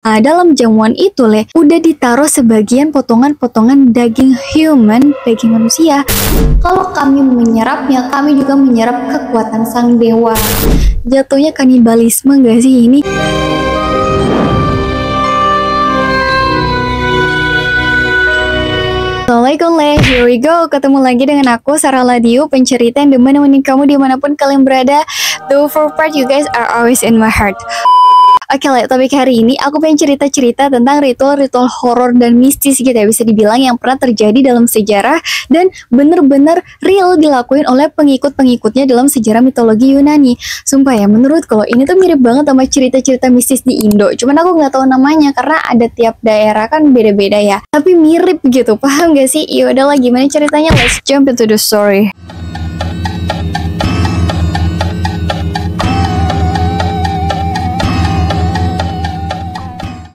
Dalam jamuan itu, udah ditaruh sebagian potongan-potongan daging human, daging manusia. Kalau kami menyerapnya, kami juga menyerap kekuatan sang dewa. Jatuhnya kanibalisme gak sih ini? Assalamualaikum here we go. Ketemu lagi dengan aku, Sarah Ladiu, pencerita yang demen nemenin kamu dimanapun kalian berada. The first part you guys are always in my heart. Oke, topik hari ini aku pengen cerita-cerita tentang ritual-ritual horor dan mistis gitu ya, bisa dibilang yang pernah terjadi dalam sejarah dan bener-bener real dilakuin oleh pengikut-pengikutnya dalam sejarah mitologi Yunani. Sumpah ya, menurut kalau ini tuh mirip banget sama cerita-cerita mistis di Indo. Cuman aku nggak tahu namanya karena ada tiap daerah kan beda-beda ya. Tapi mirip gitu, paham gak sih? Yaudahlah, gimana ceritanya? Let's jump into the story.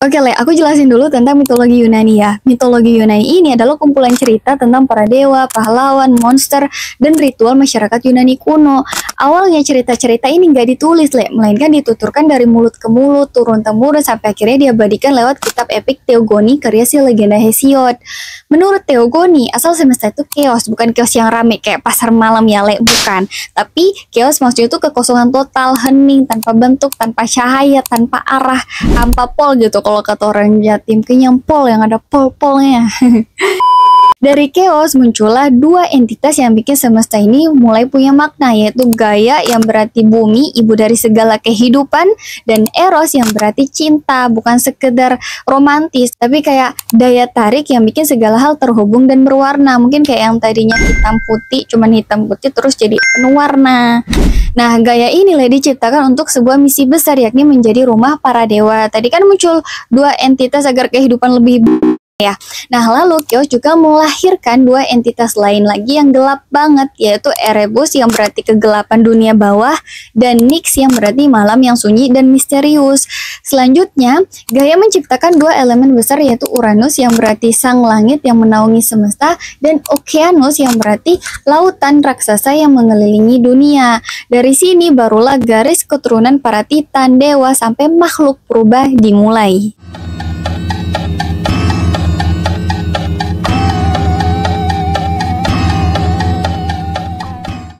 Oke, aku jelasin dulu tentang mitologi Yunani ya. Mitologi Yunani ini adalah kumpulan cerita tentang para dewa, pahlawan, monster, dan ritual masyarakat Yunani kuno. Awalnya cerita-cerita ini nggak ditulis, melainkan dituturkan dari mulut ke mulut, turun-temurun, sampai akhirnya diabadikan lewat kitab epik Theogony karya si legenda Hesiod. Menurut Theogony, asal semesta itu chaos, bukan chaos yang rame kayak pasar malam ya, bukan. Tapi chaos maksudnya itu kekosongan total, hening, tanpa bentuk, tanpa cahaya, tanpa arah, tanpa pol gitu. Kalau kata orang Jatim, kenyempol yang ada pol-polnya. Dari chaos muncullah dua entitas yang bikin semesta ini mulai punya makna, yaitu Gaia yang berarti bumi, ibu dari segala kehidupan, dan Eros yang berarti cinta, bukan sekedar romantis, tapi kayak daya tarik yang bikin segala hal terhubung dan berwarna. Mungkin kayak yang tadinya hitam putih, cuman hitam putih terus jadi penuh warna. Nah, Gaia ini diciptakan untuk sebuah misi besar, yakni menjadi rumah para dewa. Tadi kan muncul dua entitas agar kehidupan lebih ya. Nah, lalu Chaos juga melahirkan dua entitas lain lagi yang gelap banget, yaitu Erebus yang berarti kegelapan dunia bawah, dan Nyx yang berarti malam yang sunyi dan misterius. Selanjutnya, Gaia menciptakan dua elemen besar, yaitu Uranus yang berarti sang langit yang menaungi semesta, dan Okeanos yang berarti lautan raksasa yang mengelilingi dunia. Dari sini barulah garis keturunan para titan, dewa, sampai makhluk purba dimulai.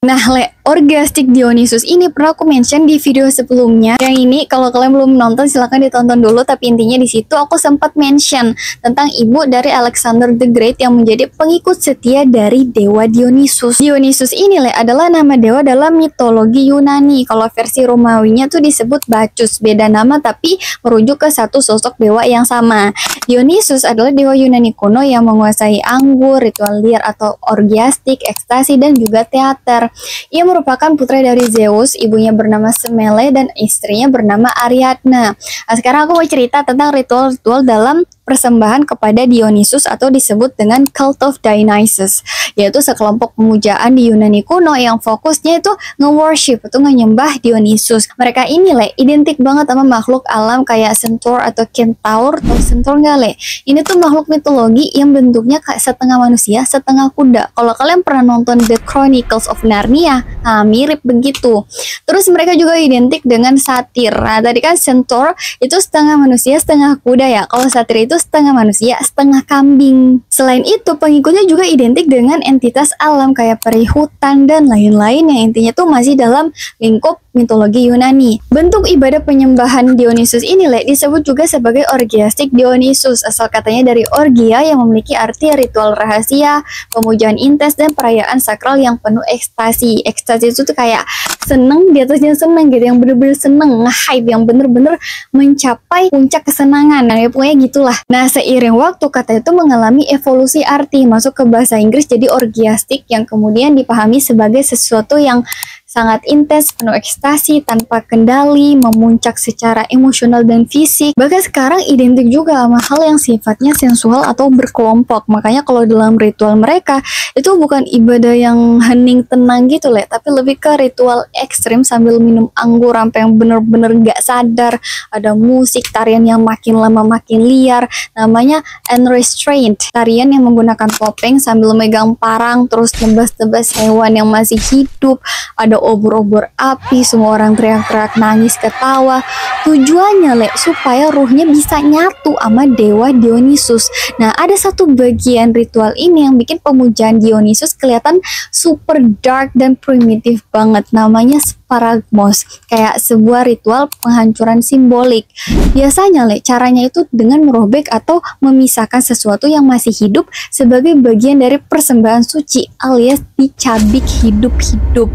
Nah, Orgiastic Dionysus ini pernah aku mention di video sebelumnya. Yang ini kalau kalian belum nonton silahkan ditonton dulu, tapi intinya di situ aku sempat mention tentang ibu dari Alexander the Great yang menjadi pengikut setia dari dewa Dionysus. Dionysus ini adalah nama dewa dalam mitologi Yunani. Kalau versi Romawinya tuh disebut Bacchus, beda nama tapi merujuk ke satu sosok dewa yang sama. Dionysus adalah dewa Yunani kuno yang menguasai anggur, ritual liar atau orgiastik, ekstasi, dan juga teater. Ia merupakan putra dari Zeus, ibunya bernama Semele, dan istrinya bernama Ariadna. Nah, sekarang aku mau cerita tentang ritual-ritual dalam persembahan kepada Dionysus atau disebut dengan Cult of Dionysus, yaitu sekelompok pemujaan di Yunani kuno yang fokusnya itu nge-worship, itu nge-nyembah Dionysus. Mereka ini identik banget sama makhluk alam kayak Centaur atau Kentaur. Atau Centaur nggak Ini tuh makhluk mitologi yang bentuknya kayak setengah manusia, setengah kuda. Kalau kalian pernah nonton The Chronicles of Narnia, mirip begitu. Terus mereka juga identik dengan satir. Nah, tadi kan Centaur itu setengah manusia, setengah kuda ya. Kalau satir itu setengah manusia, setengah kambing. Selain itu, pengikutnya juga identik dengan entitas alam kayak peri hutan dan lain-lain yang intinya tuh masih dalam lingkup mitologi Yunani. Bentuk ibadah penyembahan Dionysus ini disebut juga sebagai Orgiastic Dionysus. Asal katanya dari orgia yang memiliki arti ritual rahasia, pemujaan intens, dan perayaan sakral yang penuh ekstasi. Ekstasi itu tuh kayak seneng di atasnya seneng gitu, yang bener-bener seneng, nge-hype, yang bener-bener mencapai puncak kesenangan. Nah, ya pokoknya gitulah. Nah, seiring waktu kata itu mengalami evolusi arti, masuk ke bahasa Inggris jadi orgiastik, yang kemudian dipahami sebagai sesuatu yang sangat intens, penuh ekstasi, tanpa kendali, memuncak secara emosional dan fisik. Bahkan sekarang identik juga sama hal yang sifatnya sensual atau berkelompok. Makanya kalau dalam ritual mereka, itu bukan ibadah yang hening tenang gitu tapi lebih ke ritual ekstrim sambil minum anggur sampai yang bener-bener gak sadar. Ada musik, tarian yang makin lama makin liar, namanya unrestrained. Tarian yang menggunakan topeng sambil megang parang, terus nebas-nebas hewan yang masih hidup. Ada obor-obor api, semua orang teriak-teriak, nangis, ketawa. Tujuannya supaya ruhnya bisa nyatu sama dewa Dionysus. Nah, ada satu bagian ritual ini yang bikin pemujaan Dionysus kelihatan super dark dan primitif banget. Namanya Sparagmos, kayak sebuah ritual penghancuran simbolik. Biasanya caranya itu dengan merobek atau memisahkan sesuatu yang masih hidup sebagai bagian dari persembahan suci, alias dicabik hidup-hidup.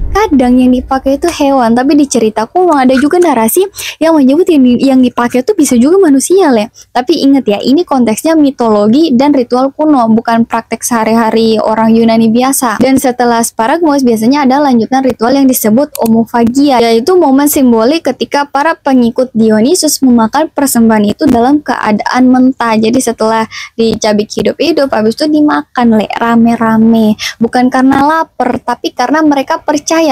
Kadang yang dipakai itu hewan, tapi di cerita kuno ada juga narasi yang menyebut yang dipakai itu bisa juga manusia Tapi ingat ya, ini konteksnya mitologi dan ritual kuno, bukan praktek sehari-hari orang Yunani biasa. Dan setelah Sparagmos biasanya ada lanjutan ritual yang disebut omofagia, yaitu momen simbolik ketika para pengikut Dionysus memakan persembahan itu dalam keadaan mentah. Jadi setelah dicabik hidup-hidup, habis itu dimakan rame-rame. Bukan karena lapar, tapi karena mereka percaya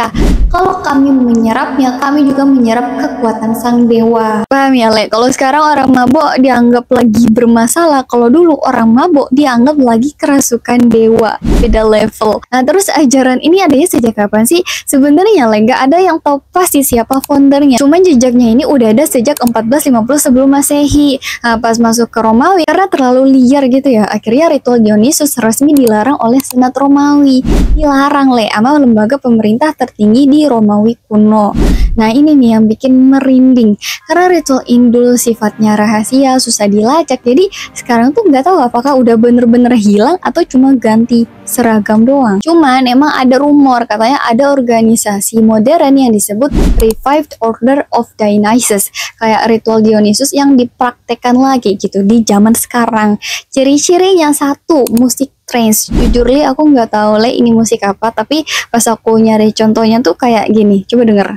kalau kami menyerapnya, kami juga menyerap kekuatan sang dewa. Paham ya kalau sekarang orang mabok dianggap lagi bermasalah, kalau dulu orang mabok dianggap lagi kerasukan dewa. Beda level. Nah, terus ajaran ini adanya sejak kapan sih? Sebenarnya nggak ada yang tahu pasti siapa foundernya. Cuman jejaknya ini udah ada sejak 1450 sebelum Masehi. Nah, pas masuk ke Romawi, karena terlalu liar gitu ya, akhirnya ritual Dionysus resmi dilarang oleh Senat Romawi. Dilarang sama lembaga pemerintah tertinggi di Romawi kuno. Nah, ini nih yang bikin merinding, karena ritual indul sifatnya rahasia, susah dilacak. Jadi sekarang tuh nggak tahu apakah udah bener-bener hilang atau cuma ganti seragam doang. Cuman emang ada rumor katanya ada organisasi modern yang disebut Revived Order of Dionysus, kayak ritual Dionysus yang dipraktekkan lagi gitu di zaman sekarang. Ciri-cirinya satu, musik trance. Jujur aku nggak tahu ini musik apa, tapi pas aku nyari contohnya tuh kayak gini. Coba denger.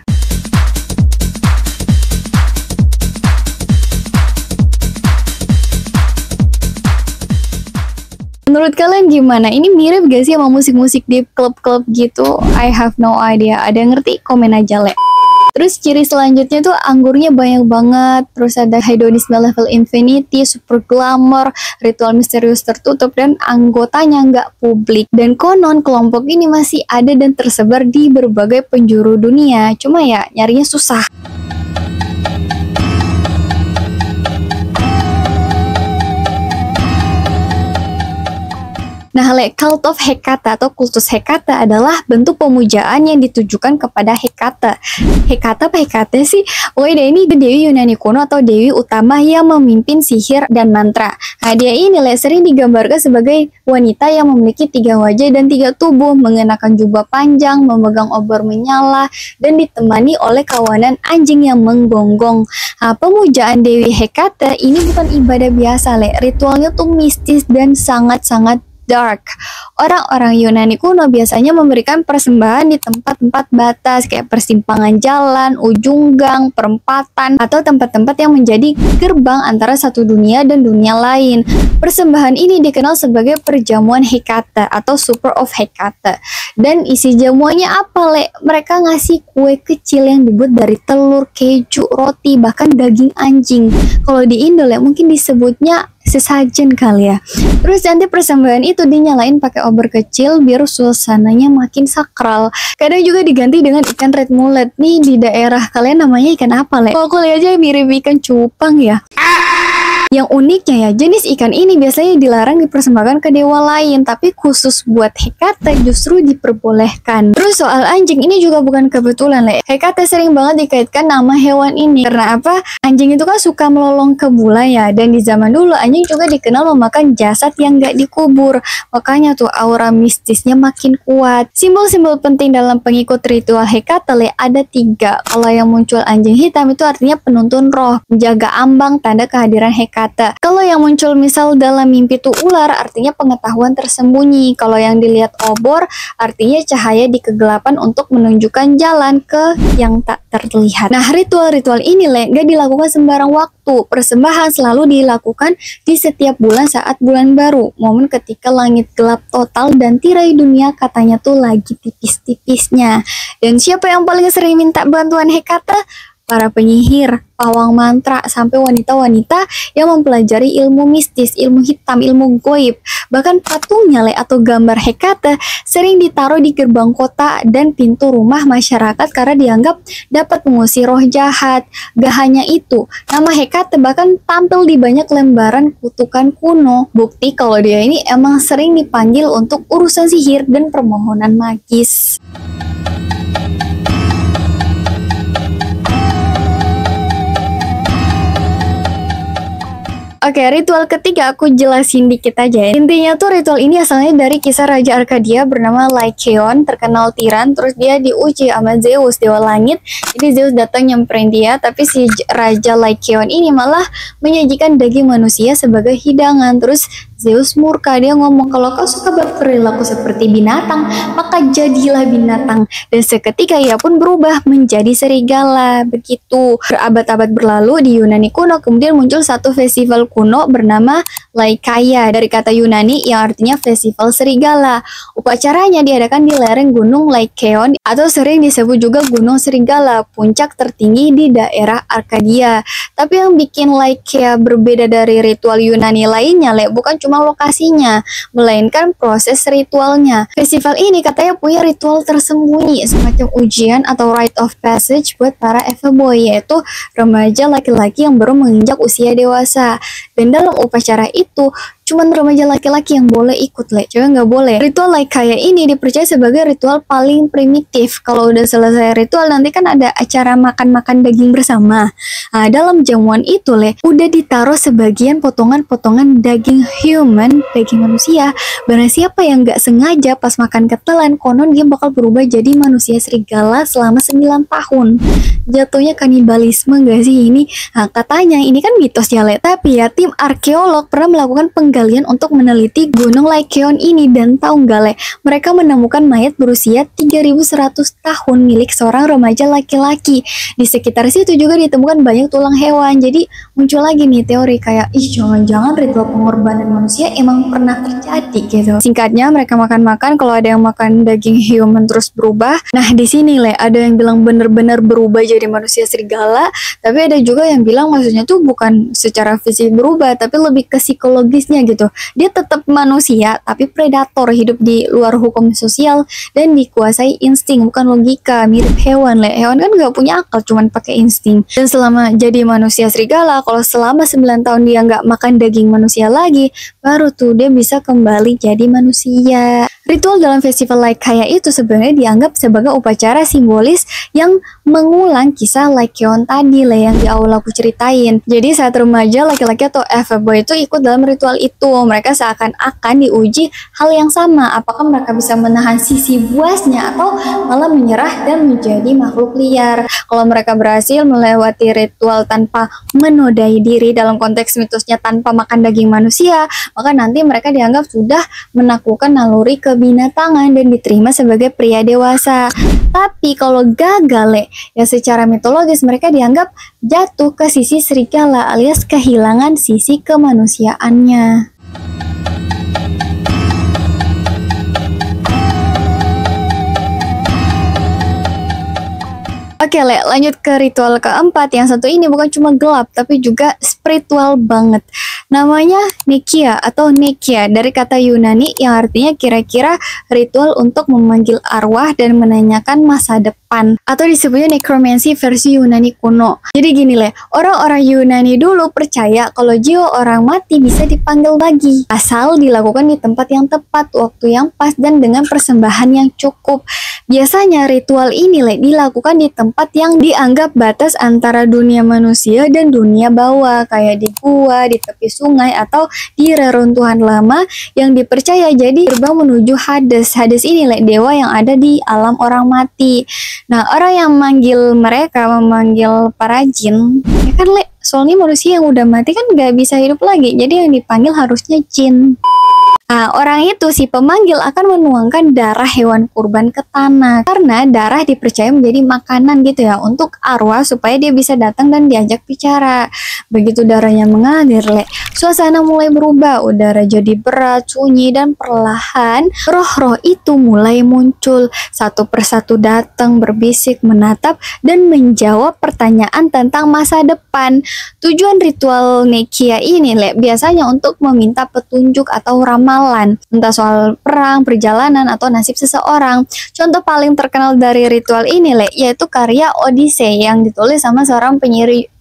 Menurut kalian gimana? Ini mirip gak sih sama musik-musik di klub-klub gitu? I have no idea. Ada yang ngerti? Komen aja Terus ciri selanjutnya tuh anggurnya banyak banget, terus ada hedonisme level infinity, super glamour, ritual misterius tertutup, dan anggotanya nggak publik. Dan konon kelompok ini masih ada dan tersebar di berbagai penjuru dunia, cuma ya nyarinya susah. Nah, cult of Hecate atau kultus Hecate adalah bentuk pemujaan yang ditujukan kepada Hecate. Hecate apa Hecate sih? Pokoknya ini dewi Yunani kuno atau dewi utama yang memimpin sihir dan mantra. Nah, dia ini sering digambarkan sebagai wanita yang memiliki 3 wajah dan 3 tubuh, mengenakan jubah panjang, memegang obor menyala, dan ditemani oleh kawanan anjing yang menggonggong. Nah, pemujaan Dewi Hecate ini bukan ibadah biasa, ritualnya tuh mistis dan sangat-sangat dark. Orang-orang Yunani kuno biasanya memberikan persembahan di tempat-tempat batas kayak persimpangan jalan, ujung gang, perempatan, atau tempat-tempat yang menjadi gerbang antara satu dunia dan dunia lain. Persembahan ini dikenal sebagai perjamuan Hecate atau Supper of Hecate. Dan isi jamuannya apa, Mereka ngasih kue kecil yang dibuat dari telur, keju, roti, bahkan daging anjing. Kalau di Indo mungkin disebutnya sesajen kali ya. Terus nanti persembahan itu dinyalain pakai obor kecil biar suasananya makin sakral. Kadang juga diganti dengan ikan red mullet. Nih di daerah kalian namanya ikan apa, Kok aku lihat aja mirip ikan cupang ya. Yang uniknya ya, jenis ikan ini biasanya dilarang dipersembahkan ke dewa lain, tapi khusus buat Hecate justru diperbolehkan. Terus soal anjing ini juga bukan kebetulan, Hecate sering banget dikaitkan nama hewan ini. Karena apa? Anjing itu kan suka melolong ke bulan ya, dan di zaman dulu anjing juga dikenal memakan jasad yang gak dikubur. Makanya tuh aura mistisnya makin kuat. Simbol-simbol penting dalam pengikut ritual Hecate ada 3. Kalau yang muncul anjing hitam itu artinya penuntun roh, menjaga ambang, tanda kehadiran Hecate. Kalau yang muncul misal dalam mimpi itu ular, artinya pengetahuan tersembunyi. Kalau yang dilihat obor, artinya cahaya di kegelapan untuk menunjukkan jalan ke yang tak terlihat. Nah, ritual-ritual ini gak dilakukan sembarang waktu. Persembahan selalu dilakukan di setiap bulan saat bulan baru, momen ketika langit gelap total dan tirai dunia katanya tuh lagi tipis-tipisnya. Dan siapa yang paling sering minta bantuan Hecate? Para penyihir. pawang mantra, sampai wanita-wanita yang mempelajari ilmu mistis, ilmu hitam, ilmu goib. Bahkan patungnya atau gambar Hekate sering ditaruh di gerbang kota dan pintu rumah masyarakat karena dianggap dapat mengusir roh jahat. Gak hanya itu, nama Hekate bahkan tampil di banyak lembaran kutukan kuno. Bukti kalau dia ini emang sering dipanggil untuk urusan sihir dan permohonan magis. Oke, ritual ketiga aku jelasin dikit aja ya. Intinya tuh ritual ini asalnya dari kisah Raja Arkadia bernama Lycaon, terkenal tiran, terus dia diuji sama Zeus, dewa langit. Jadi Zeus datang nyamperin dia, tapi si Raja Lycaon ini malah menyajikan daging manusia sebagai hidangan. Terus Zeus murka, dia ngomong kalau kau suka berperilaku seperti binatang, maka jadilah binatang. Dan seketika ia pun berubah menjadi serigala. Begitu. Berabad-abad berlalu di Yunani kuno, kemudian muncul satu festival kuno bernama Lycaia, dari kata Yunani yang artinya festival serigala. Upacaranya diadakan di lereng gunung Lycaon atau sering disebut juga Gunung Serigala, puncak tertinggi di daerah Arkadia. Tapi yang bikin Lycaia berbeda dari ritual Yunani lainnya, bukan cuma lokasinya, melainkan proses ritualnya. Festival ini katanya punya ritual tersembunyi, semacam ujian atau rite of passage buat para Epheboy, yaitu remaja laki-laki yang baru menginjak usia dewasa. Dan dalam upacara itu, cuman remaja laki-laki yang boleh ikut, cewek nggak boleh. Ritual Lycaia ini dipercaya sebagai ritual paling primitif. Kalau udah selesai ritual, nanti kan ada acara makan-makan daging bersama. Nah, dalam jamuan itu, udah ditaruh sebagian potongan-potongan daging human, daging manusia. Barang siapa yang nggak sengaja pas makan ketelan, konon dia bakal berubah jadi manusia serigala selama 9 tahun. Jatuhnya kanibalisme nggak sih ini? Nah, katanya ini kan mitos ya, tapi ya tim arkeolog pernah melakukan penggalian untuk meneliti Gunung Lycaon ini, dan tahu nggak mereka menemukan mayat berusia 3100 tahun milik seorang remaja laki-laki. Di sekitar situ juga ditemukan banyak tulang hewan. Jadi muncul lagi nih teori kayak, jangan-jangan ritual pengorbanan manusia emang pernah terjadi gitu. Singkatnya, mereka makan-makan, kalau ada yang makan daging human terus berubah. Nah, di sini ada yang bilang bener-bener berubah jadi manusia serigala, tapi ada juga yang bilang maksudnya tuh bukan secara fisik berubah, tapi lebih ke psikologisnya gitu. Dia tetap manusia, tapi predator, hidup di luar hukum sosial dan dikuasai insting, bukan logika. Mirip hewan, hewan kan nggak punya akal, cuman pakai insting. Dan selama jadi manusia serigala, kalau selama 9 tahun dia nggak makan daging manusia lagi, baru tuh dia bisa kembali jadi manusia. Ritual dalam festival Lycaia itu sebenarnya dianggap sebagai upacara simbolis yang mengulang kisah Lycaon tadi yang di awal aku ceritain. Jadi saat remaja laki-laki atau Epheboy itu ikut dalam ritual itu, mereka seakan-akan diuji hal yang sama. Apakah mereka bisa menahan sisi buasnya atau malah menyerah dan menjadi makhluk liar. Kalau mereka berhasil melewati ritual tanpa menodai diri, dalam konteks mitosnya tanpa makan daging manusia, maka nanti mereka dianggap sudah menaklukkan naluri kebinatangan dan diterima sebagai pria dewasa. Tapi kalau gagal ya secara mitologis mereka dianggap jatuh ke sisi serigala alias kehilangan sisi kemanusiaannya. Oke, lanjut ke ritual keempat. Yang satu ini bukan cuma gelap, tapi juga spiritual banget. Namanya Nekia atau Nekia, dari kata Yunani yang artinya kira-kira ritual untuk memanggil arwah dan menanyakan masa depan, atau disebutnya necromancy versi Yunani kuno. Jadi gini orang-orang Yunani dulu percaya kalau jiwa orang mati bisa dipanggil lagi, asal dilakukan di tempat yang tepat, waktu yang pas, dan dengan persembahan yang cukup. Biasanya ritual ini dilakukan di tempat yang dianggap batas antara dunia manusia dan dunia bawah, kayak di gua, di tepi sungai, atau di reruntuhan lama yang dipercaya jadi gerbang menuju Hades. Hades ini dewa yang ada di alam orang mati. Nah, orang yang memanggil para jin, ya kan soalnya manusia yang udah mati kan gak bisa hidup lagi, jadi yang dipanggil harusnya jin. Nah, orang itu si pemanggil akan menuangkan darah hewan kurban ke tanah karena darah dipercaya menjadi makanan gitu ya untuk arwah supaya dia bisa datang dan diajak bicara. Begitu darahnya mengalir, suasana mulai berubah, udara jadi berat, sunyi dan perlahan roh-roh itu mulai muncul. Satu persatu datang berbisik, menatap dan menjawab pertanyaan tentang masa depan. Tujuan ritual Nekia ini biasanya untuk meminta petunjuk atau ramalan, entah soal perang, perjalanan, atau nasib seseorang. Contoh paling terkenal dari ritual ini yaitu karya Odyssey yang ditulis sama seorang penyair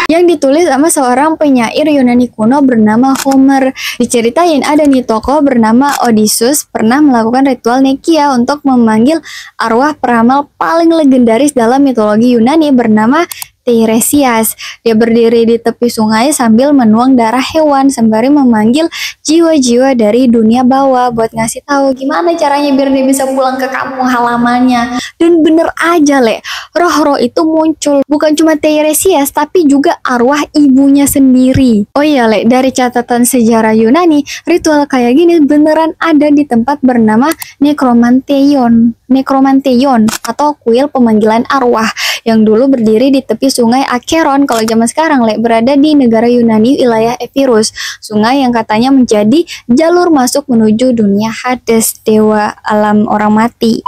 yang ditulis sama seorang penyair Yunani kuno bernama Homer. Diceritain ada nih tokoh bernama Odysseus pernah melakukan ritual Nekia untuk memanggil arwah peramal paling legendaris dalam mitologi Yunani bernama Teiresias. Dia berdiri di tepi sungai sambil menuang darah hewan sembari memanggil jiwa-jiwa dari dunia bawah buat ngasih tahu gimana caranya biar dia bisa pulang ke kampung halamannya. Dan bener aja roh-roh itu muncul. Bukan cuma Teiresias tapi juga arwah ibunya sendiri. Oh iya dari catatan sejarah Yunani, ritual kayak gini beneran ada di tempat bernama Necromanteion atau kuil pemanggilan arwah yang dulu berdiri di tepi sungai Acheron. Kalau zaman sekarang berada di negara Yunani wilayah Epirus, sungai yang katanya menjadi jalur masuk menuju dunia Hades, dewa alam orang mati.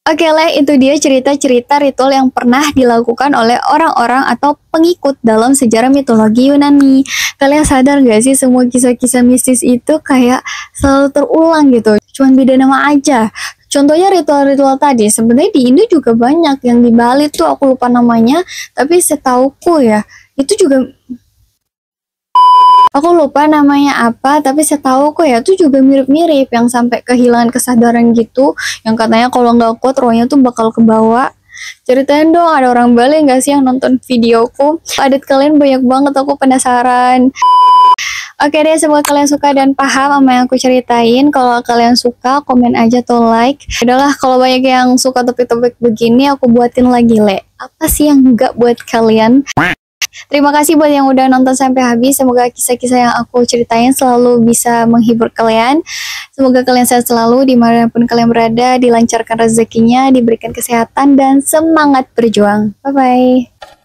Oke itu dia cerita-cerita ritual yang pernah dilakukan oleh orang-orang atau pengikut dalam sejarah mitologi Yunani. Kalian sadar gak sih semua kisah-kisah mistis itu kayak selalu terulang gitu, cuman beda nama aja. Contohnya ritual-ritual tadi, sebenarnya di Indo juga banyak, yang di Bali tuh aku lupa namanya, tapi setauku ya, itu juga aku lupa namanya apa, tapi setauku ya itu juga mirip-mirip yang sampai kehilangan kesadaran gitu, yang katanya kalau nggak kuat rohnya tuh bakal kebawa. Ceritain dong, ada orang Bali nggak sih yang nonton videoku? Adit kalian banyak banget, aku penasaran. Oke deh, semoga kalian suka dan paham sama yang aku ceritain. Kalau kalian suka, komen aja atau like. Adalah kalau banyak yang suka topik-topik begini, aku buatin lagi apa sih yang enggak buat kalian? Terima kasih buat yang udah nonton sampai habis. Semoga kisah-kisah yang aku ceritain selalu bisa menghibur kalian. Semoga kalian sehat selalu dimanapun kalian berada, dilancarkan rezekinya, diberikan kesehatan dan semangat berjuang. Bye-bye.